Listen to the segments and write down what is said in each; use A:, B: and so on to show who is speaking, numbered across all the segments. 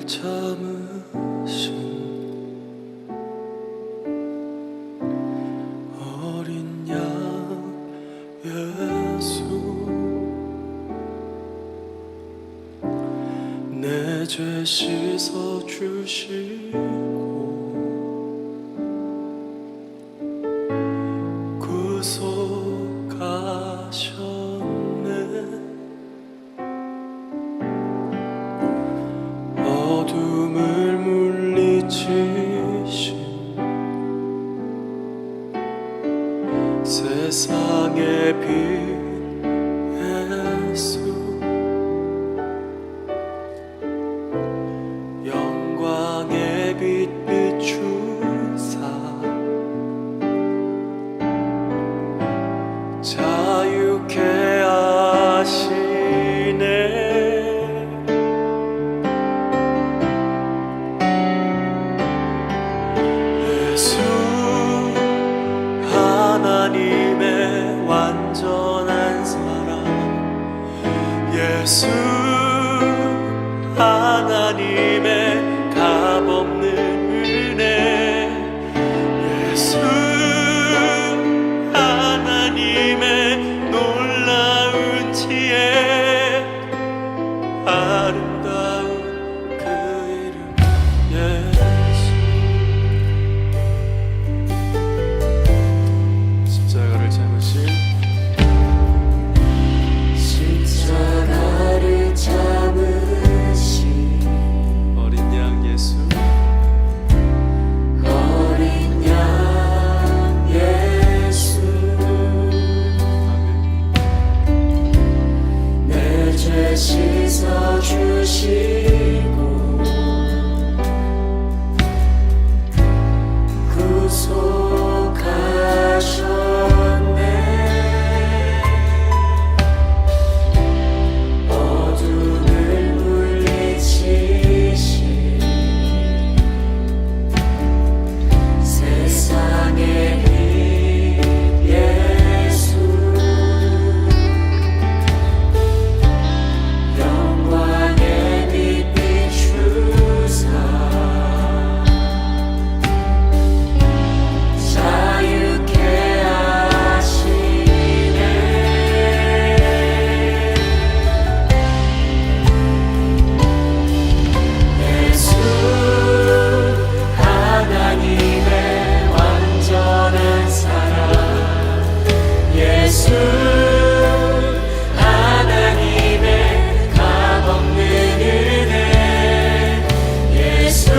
A: 참으신 어린 양 예수, 내 죄 씻어주시고 구속하셨네. 어둠을 물리치신 세상의 빛 예수, 영광의 빛 비추사 자유케 하시네. 예수 하나님의 완전한 사랑, 예수 하나님의 값없는 은혜, 예수 하나님의 놀라운 지혜, 아름다운 그 이름 예수. 십자가를 참으신
B: 십자가를 참으신
A: 어린 양 예수,
B: 어린 양 예수, 내 죄 씻어주시고 구속하셨네. 어둠을 물리치신 세상의 빛 예수, 영광의 빛 비추사 자유케 하시네. 예수 하나님의 완전한 사랑, 예수 하나님의 값없는 은혜, 예수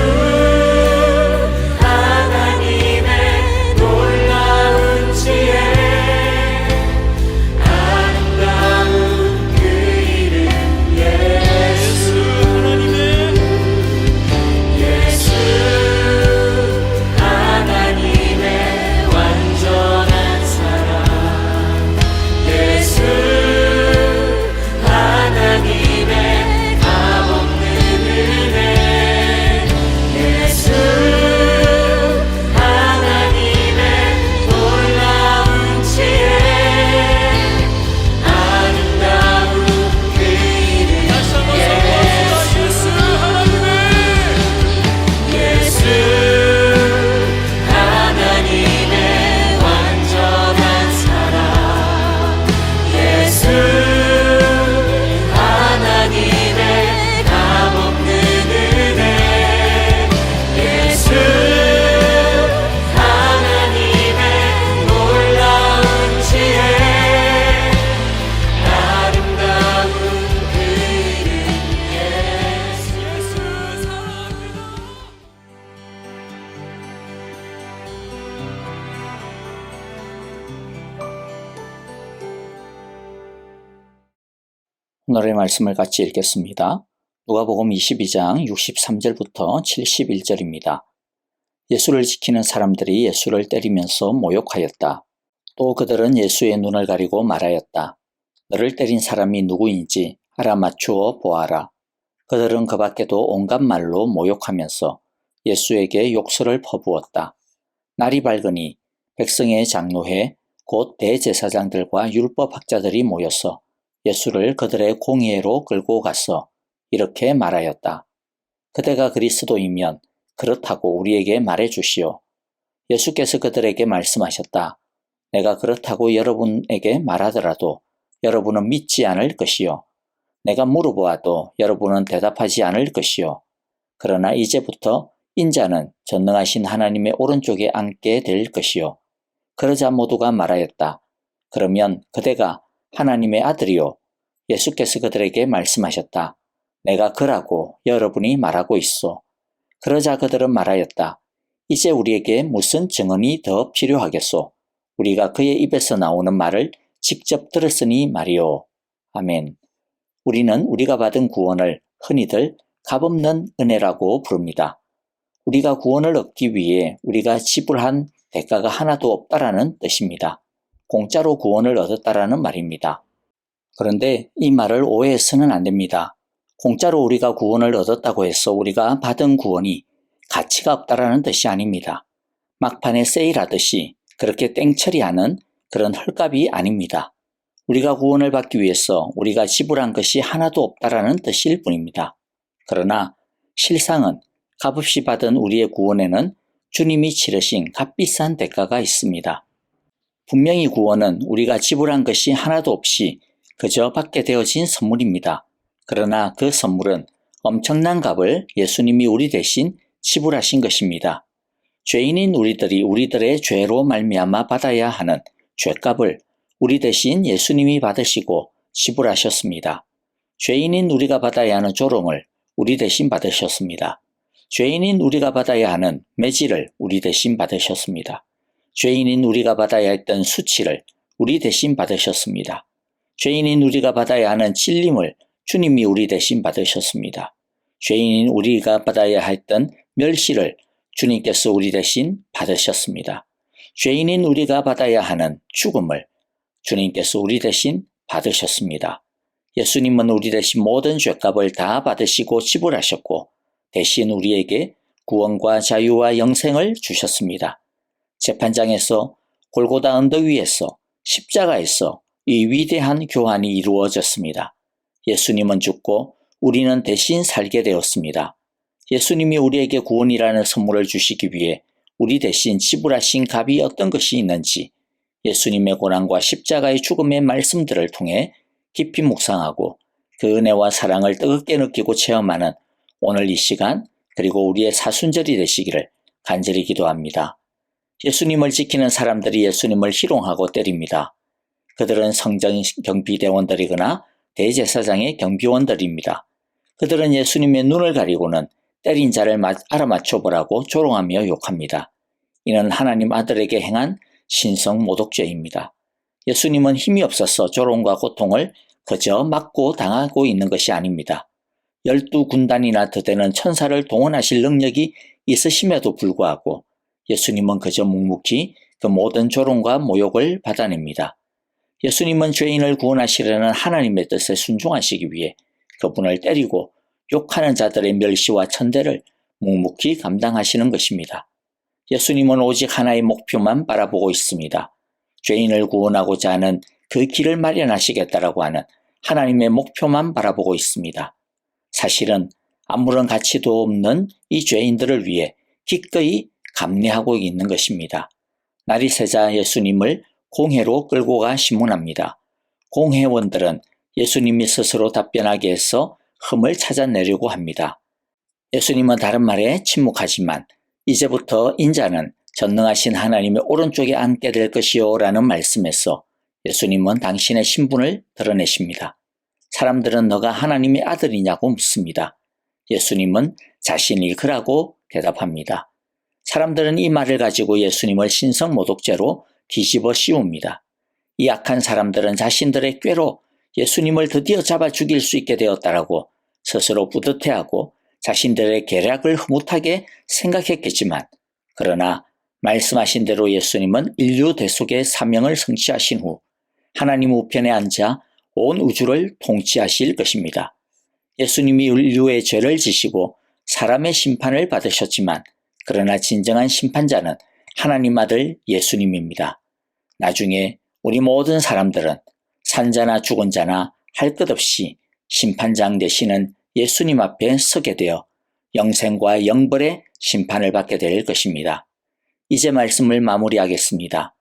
B: 하나님의 놀라운 지혜, 아름다운 그 이름 예수. 예수 하나님의 완전한 사랑, 예수 하나님의 값없는 은혜, 예수 하나님의 놀라운 지혜, 아름다운 그 이름 예수. 예수 하나님의 완전한 사랑, 예수 하나님의 값없는 은혜, 예수 하나님의 놀라운 지혜, 아름다운 그 이름 예수. 사랑합니다.
C: 오늘의 말씀을 같이 읽겠습니다. 누가복음 22장 63절부터 71절입니다. 예수를 지키는 사람들이 예수를 때리면서 모욕하였다. 또 그들은 예수의 눈을 가리고 말하였다. 너를 때린 사람이 누구인지 알아맞추어 보아라. 그들은 그 밖에도 온갖 말로 모욕하면서 예수에게 욕설을 퍼부었다. 날이 밝으니 백성의 장로회 곧 대제사장들과 율법학자들이 모여서 예수를 그들의 공회로 끌고 가서 이렇게 말하였다. 그대가 그리스도이면 그렇다고 우리에게 말해 주시오. 예수께서 그들에게 말씀하셨다. 내가 그렇다고 여러분에게 말하더라도 여러분은 믿지 않을 것이요. 내가 물어보아도 여러분은 대답하지 않을 것이요. 그러나 이제부터 인자는 전능하신 하나님의 오른쪽에 앉게 될 것이요. 그러자 모두가 말하였다. 그러면 그대가 하나님의 아들이요. 예수께서 그들에게 말씀하셨다. 내가 그라고 여러분이 말하고 있소. 그러자 그들은 말하였다. 이제 우리에게 무슨 증언이 더 필요하겠소. 우리가 그의 입에서 나오는 말을 직접 들었으니 말이오. 아멘. 우리는 우리가 받은 구원을 흔히들 값없는 은혜라고 부릅니다. 우리가 구원을 얻기 위해 우리가 지불한 대가가 하나도 없다라는 뜻입니다. 공짜로 구원을 얻었다라는 말입니다. 그런데 이 말을 오해해서는 안 됩니다. 공짜로 우리가 구원을 얻었다고 해서 우리가 받은 구원이 가치가 없다라는 뜻이 아닙니다. 막판에 세일하듯이 그렇게 땡처리하는 그런 헐값이 아닙니다. 우리가 구원을 받기 위해서 우리가 지불한 것이 하나도 없다라는 뜻일 뿐입니다. 그러나 실상은 값없이 받은 우리의 구원에는 주님이 치르신 값비싼 대가가 있습니다. 분명히 구원은 우리가 지불한 것이 하나도 없이 그저 받게 되어진 선물입니다. 그러나 그 선물은 엄청난 값을 예수님이 우리 대신 지불하신 것입니다. 죄인인 우리들이 우리들의 죄로 말미암아 받아야 하는 죄값을 우리 대신 예수님이 받으시고 지불하셨습니다. 죄인인 우리가 받아야 하는 조롱을 우리 대신 받으셨습니다. 죄인인 우리가 받아야 하는 매질을 우리 대신 받으셨습니다. 죄인인 우리가 받아야 했던 수치를 우리 대신 받으셨습니다. 죄인인 우리가 받아야 하는 찔림을 주님이 우리 대신 받으셨습니다. 죄인인 우리가 받아야 했던 멸시를 주님께서 우리 대신 받으셨습니다. 죄인인 우리가 받아야 하는 죽음을 주님께서 우리 대신 받으셨습니다. 예수님은 우리 대신 모든 죄값을 다 받으시고 지불하셨고 대신 우리에게 구원과 자유와 영생을 주셨습니다. 재판장에서 골고다 언덕 위에서 십자가에서 이 위대한 교환이 이루어졌습니다. 예수님은 죽고 우리는 대신 살게 되었습니다. 예수님이 우리에게 구원이라는 선물을 주시기 위해 우리 대신 지불하신 값이 어떤 것이 있는지 예수님의 고난과 십자가의 죽음의 말씀들을 통해 깊이 묵상하고 그 은혜와 사랑을 뜨겁게 느끼고 체험하는 오늘 이 시간 그리고 우리의 사순절이 되시기를 간절히 기도합니다. 예수님을 지키는 사람들이 예수님을 희롱하고 때립니다. 그들은 성전 경비대원들이거나 대제사장의 경비원들입니다. 그들은 예수님의 눈을 가리고는 때린 자를 알아맞혀 보라고 조롱하며 욕합니다. 이는 하나님 아들에게 행한 신성 모독죄입니다. 예수님은 힘이 없어서 조롱과 고통을 그저 맞고 당하고 있는 것이 아닙니다. 12군단이나 더 되는 천사를 동원하실 능력이 있으심에도 불구하고 예수님은 그저 묵묵히 그 모든 조롱과 모욕을 받아냅니다. 예수님은 죄인을 구원하시려는 하나님의 뜻에 순종하시기 위해 그분을 때리고 욕하는 자들의 멸시와 천대를 묵묵히 감당하시는 것입니다. 예수님은 오직 하나의 목표만 바라보고 있습니다. 죄인을 구원하고자 하는 그 길을 마련하시겠다라고 하는 하나님의 목표만 바라보고 있습니다. 사실은 아무런 가치도 없는 이 죄인들을 위해 기꺼이 감내하고 있는 것입니다. 날이 새자 예수님을 공회로 끌고 가 신문합니다. 공회원들은 예수님이 스스로 답변하게 해서 흠을 찾아내려고 합니다. 예수님은 다른 말에 침묵하지만 이제부터 인자는 전능하신 하나님의 오른쪽에 앉게 될 것이요 라는 말씀에서 예수님은 당신의 신분을 드러내십니다. 사람들은 너가 하나님의 아들이냐고 묻습니다. 예수님은 자신이 그라고 대답합니다. 사람들은 이 말을 가지고 예수님을 신성모독죄로 뒤집어 씌웁니다. 이 악한 사람들은 자신들의 꾀로 예수님을 드디어 잡아 죽일 수 있게 되었다라고 스스로 뿌듯해하고 자신들의 계략을 흐뭇하게 생각했겠지만 그러나 말씀하신 대로 예수님은 인류 대속의 사명을 성취하신 후 하나님 우편에 앉아 온 우주를 통치하실 것입니다. 예수님이 인류의 죄를 지시고 사람의 심판을 받으셨지만 그러나 진정한 심판자는 하나님 아들 예수님입니다. 나중에 우리 모든 사람들은 산자나 죽은 자나 할 것 없이 심판장 되시는 예수님 앞에 서게 되어 영생과 영벌의 심판을 받게 될 것입니다. 이제 말씀을 마무리하겠습니다.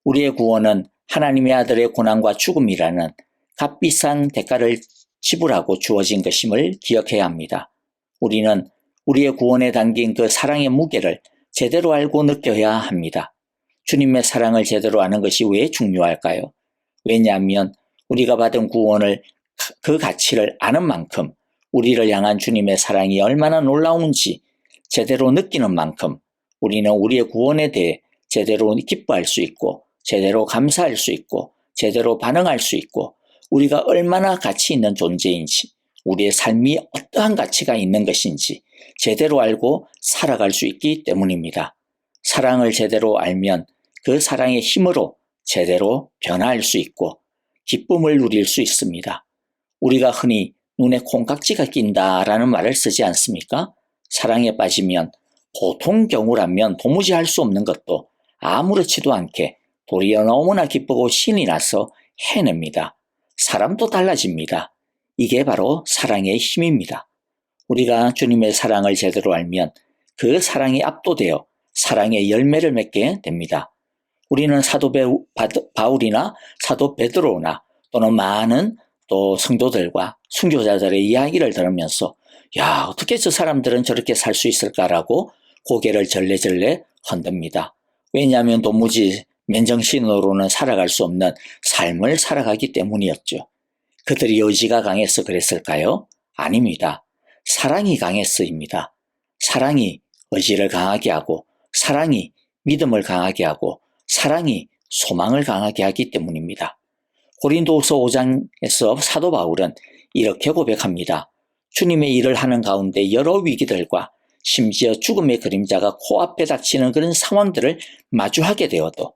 C: 우리의 구원은 하나님의 아들의 고난과 죽음이라는 값비싼 대가를 지불하고 주어진 것임을 기억해야 합니다. 우리는 우리의 구원에 담긴 그 사랑의 무게를 제대로 알고 느껴야 합니다. 주님의 사랑을 제대로 아는 것이 왜 중요할까요? 왜냐하면 우리가 받은 구원을 그 가치를 아는 만큼 우리를 향한 주님의 사랑이 얼마나 놀라운지 제대로 느끼는 만큼 우리는 우리의 구원에 대해 제대로 기뻐할 수 있고 제대로 감사할 수 있고 제대로 반응할 수 있고 우리가 얼마나 가치 있는 존재인지 우리의 삶이 어떠한 가치가 있는 것인지 제대로 알고 살아갈 수 있기 때문입니다. 사랑을 제대로 알면 그 사랑의 힘으로 제대로 변화할 수 있고 기쁨을 누릴 수 있습니다. 우리가 흔히 눈에 콩깍지가 낀다라는 말을 쓰지 않습니까? 사랑에 빠지면 보통 경우라면 도무지 할 수 없는 것도 아무렇지도 않게 도리어 너무나 기쁘고 신이 나서 해냅니다. 사람도 달라집니다. 이게 바로 사랑의 힘입니다. 우리가 주님의 사랑을 제대로 알면 그 사랑에 압도되어 사랑의 열매를 맺게 됩니다. 우리는 사도 바울이나 사도 베드로나 또는 많은 또 성도들과 순교자들의 이야기를 들으면서 야, 어떻게 저 사람들은 저렇게 살 수 있을까라고 고개를 절레절레 흔듭니다. 왜냐하면 도무지 맨정신으로는 살아갈 수 없는 삶을 살아가기 때문이었죠. 그들이 의지가 강해서 그랬을까요? 아닙니다. 사랑이 강해서입니다. 사랑이 의지를 강하게 하고 사랑이 믿음을 강하게 하고 사랑이 소망을 강하게 하기 때문입니다. 고린도후서 5장에서 사도 바울은 이렇게 고백합니다. 주님의 일을 하는 가운데 여러 위기들과 심지어 죽음의 그림자가 코앞에 닥치는 그런 상황들을 마주하게 되어도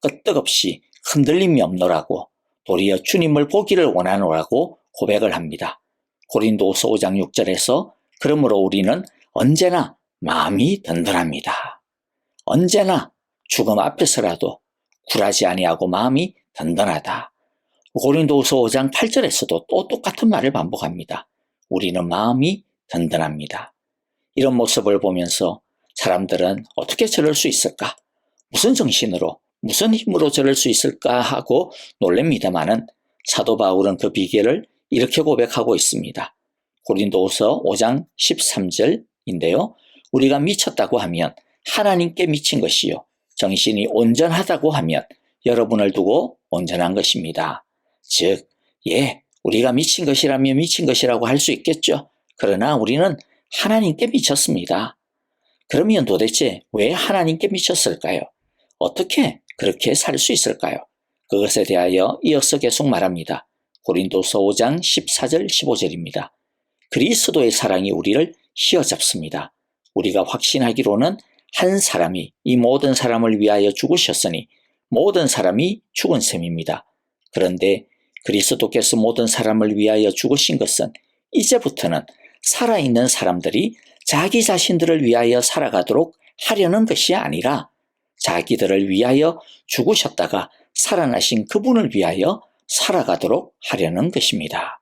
C: 끄떡없이 흔들림이 없노라고 도리어 주님을 보기를 원하노라고 고백을 합니다. 고린도후서 5장 6절에서 그러므로 우리는 언제나 마음이 든든합니다. 언제나 죽음 앞에서라도 굴하지 아니하고 마음이 든든하다. 고린도후서 5장 8절에서도 또 똑같은 말을 반복합니다. 우리는 마음이 든든합니다. 이런 모습을 보면서 사람들은 어떻게 저럴 수 있을까? 무슨 정신으로, 무슨 힘으로 저럴 수 있을까 하고 놀랍니다마는 사도 바울은 그 비결을 이렇게 고백하고 있습니다. 고린도후서 5장 13절인데요. 우리가 미쳤다고 하면 하나님께 미친 것이요. 정신이 온전하다고 하면 여러분을 두고 온전한 것입니다. 즉, 우리가 미친 것이라면 미친 것이라고 할 수 있겠죠. 그러나 우리는 하나님께 미쳤습니다. 그러면 도대체 왜 하나님께 미쳤을까요? 어떻게 그렇게 살 수 있을까요? 그것에 대하여 이어서 계속 말합니다. 고린도서 5장 14절 15절입니다. 그리스도의 사랑이 우리를 휘어잡습니다. 우리가 확신하기로는 한 사람이 이 모든 사람을 위하여 죽으셨으니 모든 사람이 죽은 셈입니다. 그런데 그리스도께서 모든 사람을 위하여 죽으신 것은 이제부터는 살아있는 사람들이 자기 자신들을 위하여 살아가도록 하려는 것이 아니라 자기들을 위하여 죽으셨다가 살아나신 그분을 위하여 살아가도록 하려는 것입니다.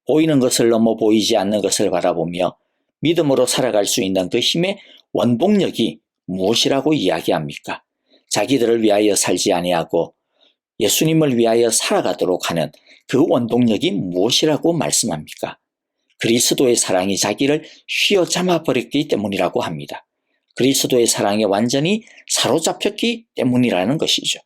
C: 보이는 것을 넘어 보이지 않는 것을 바라보며 믿음으로 살아갈 수 있는 그 힘의 원동력이 무엇이라고 이야기합니까? 자기들을 위하여 살지 아니하고 예수님을 위하여 살아가도록 하는 그 원동력이 무엇이라고 말씀합니까? 그리스도의 사랑이 자기를 휘어잡아 버렸기 때문이라고 합니다. 그리스도의 사랑에 완전히 사로잡혔기 때문이라는 것이죠.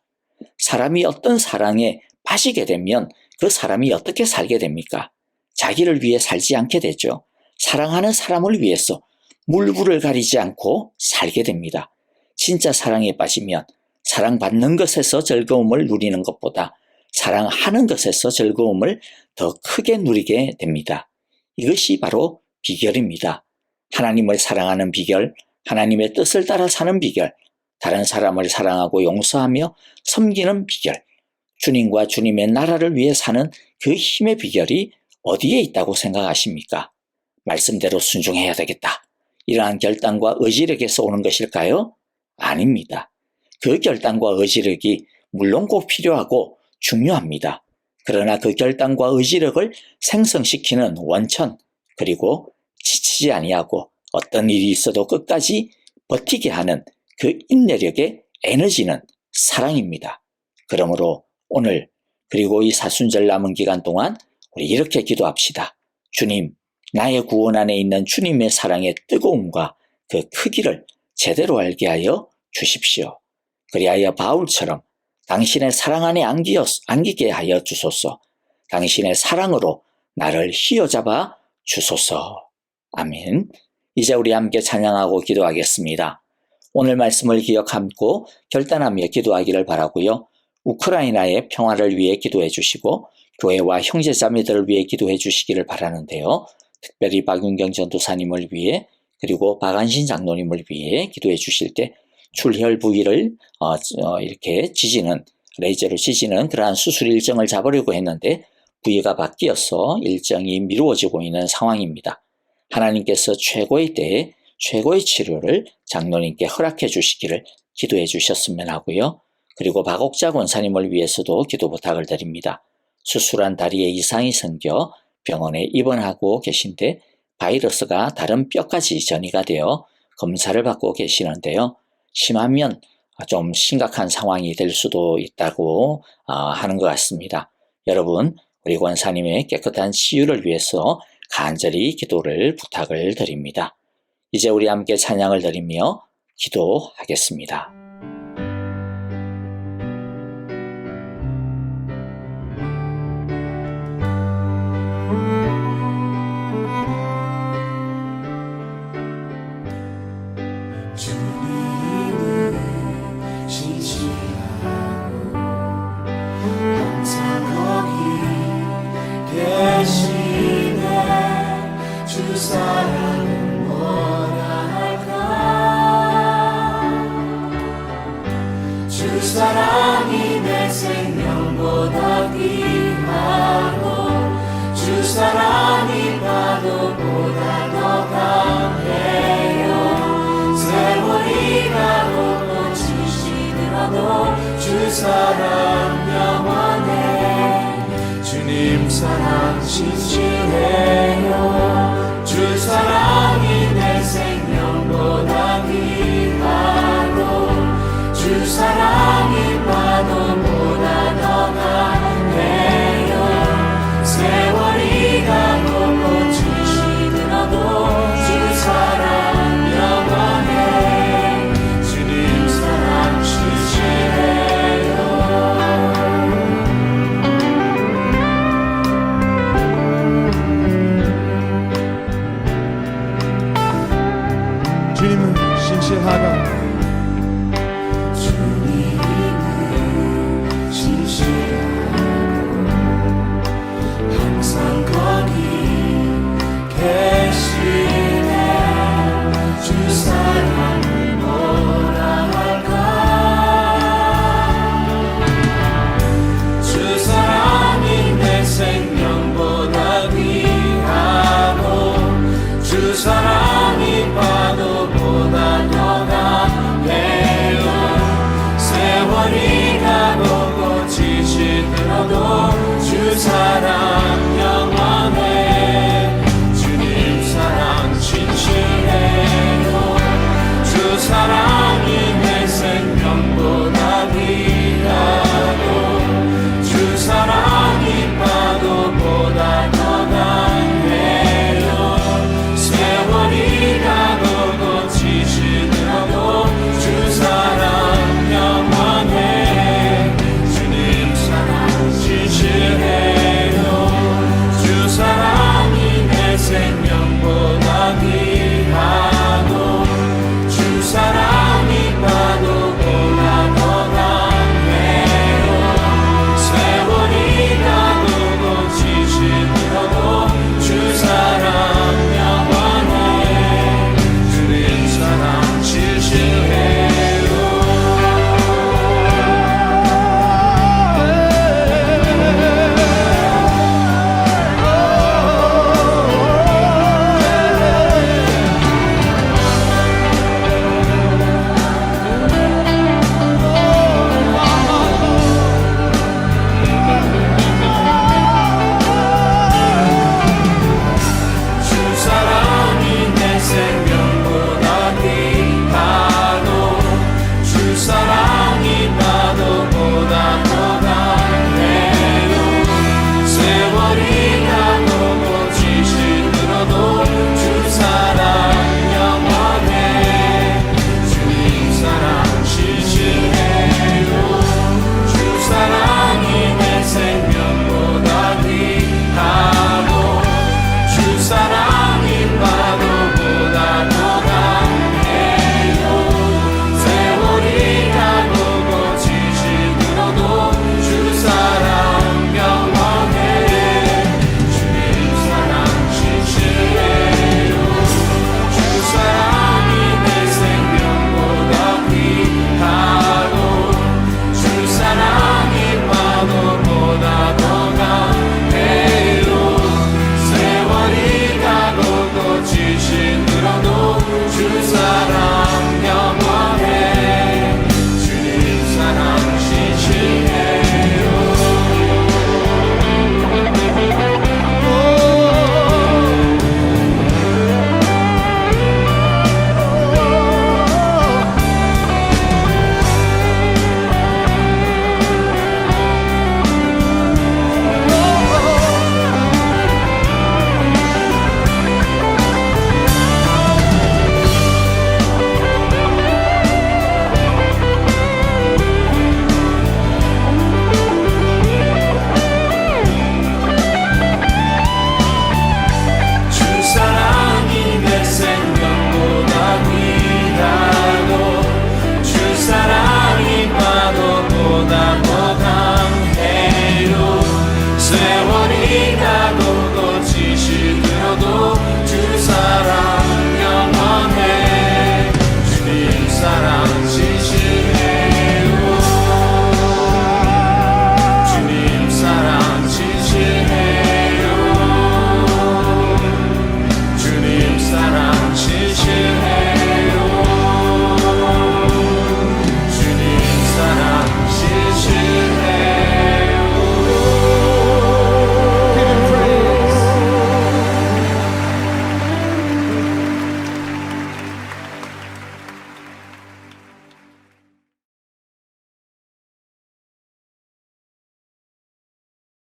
C: 사람이 어떤 사랑에 빠지게 되면 그 사람이 어떻게 살게 됩니까? 자기를 위해 살지 않게 되죠. 사랑하는 사람을 위해서 물불을 가리지 않고 살게 됩니다. 진짜 사랑에 빠지면 사랑받는 것에서 즐거움을 누리는 것보다 사랑하는 것에서 즐거움을 더 크게 누리게 됩니다. 이것이 바로 비결입니다. 하나님을 사랑하는 비결, 하나님의 뜻을 따라 사는 비결, 다른 사람을 사랑하고 용서하며 섬기는 비결, 주님과 주님의 나라를 위해 사는 그 힘의 비결이 어디에 있다고 생각하십니까? 말씀대로 순종해야 되겠다. 이러한 결단과 의지력에서 오는 것일까요? 아닙니다. 그 결단과 의지력이 물론 꼭 필요하고 중요합니다. 그러나 그 결단과 의지력을 생성시키는 원천, 그리고 지치 그치지 아니하고 어떤 일이 있어도 끝까지 버티게 하는 그 인내력의 에너지는 사랑입니다. 그러므로 오늘 그리고 이 사순절 남은 기간 동안 우리 이렇게 기도합시다. 주님, 나의 구원 안에 있는 주님의 사랑의 뜨거움과 그 크기를 제대로 알게 하여 주십시오. 그리하여 바울처럼 당신의 사랑 안에 안기게 하여 주소서. 당신의 사랑으로 나를 휘어잡아 주소서. 아멘. 이제 우리 함께 찬양하고 기도하겠습니다. 오늘 말씀을 기억하고 결단하며 기도하기를 바라고요. 우크라이나의 평화를 위해 기도해 주시고 교회와 형제자매들을 위해 기도해 주시기를 바라는데요. 특별히 박윤경 전도사님을 위해 그리고 박안신 장로님을 위해 기도해 주실 때 출혈 부위를 이렇게 레이저로 지지는 그러한 수술 일정을 잡으려고 했는데 부위가 바뀌어서 일정이 미루어지고 있는 상황입니다. 하나님께서 최고의 때에 최고의 치료를 장로님께 허락해 주시기를 기도해 주셨으면 하고요. 그리고 박옥자 권사님을 위해서도 기도 부탁을 드립니다. 수술한 다리에 이상이 생겨 병원에 입원하고 계신데 바이러스가 다른 뼈까지 전이가 되어 검사를 받고 계시는데요. 심하면 좀 심각한 상황이 될 수도 있다고 하는 것 같습니다. 여러분, 우리 권사님의 깨끗한 치유를 위해서 간절히 기도를 부탁을 드립니다. 이제 우리 함께 찬양을 드리며 기도하겠습니다.
B: 주님은 신실하고 항상 거기 계시네. 주 사랑은 뭐라 할까. 주 사랑이 내 생명보다 귀하고 주 사랑이 파도보다 더 강해요. 세월이 가고 꽃이 시들어도 주 사랑 영원해. 주님 사랑 신실해요. 주 사랑이 내 생명보다 귀하고 주 사랑이 파도보다 더 강해요. 세월이 가고 꽃이 시들어도 주 사랑 영원해. 주님 사랑 신실해요.
D: 주님은 신실하다.
B: 주님은 신실하고 항상 거기 계시네. 주 사랑을 뭐라 할까. 주 사랑이 내 생명보다 귀하고 주 사랑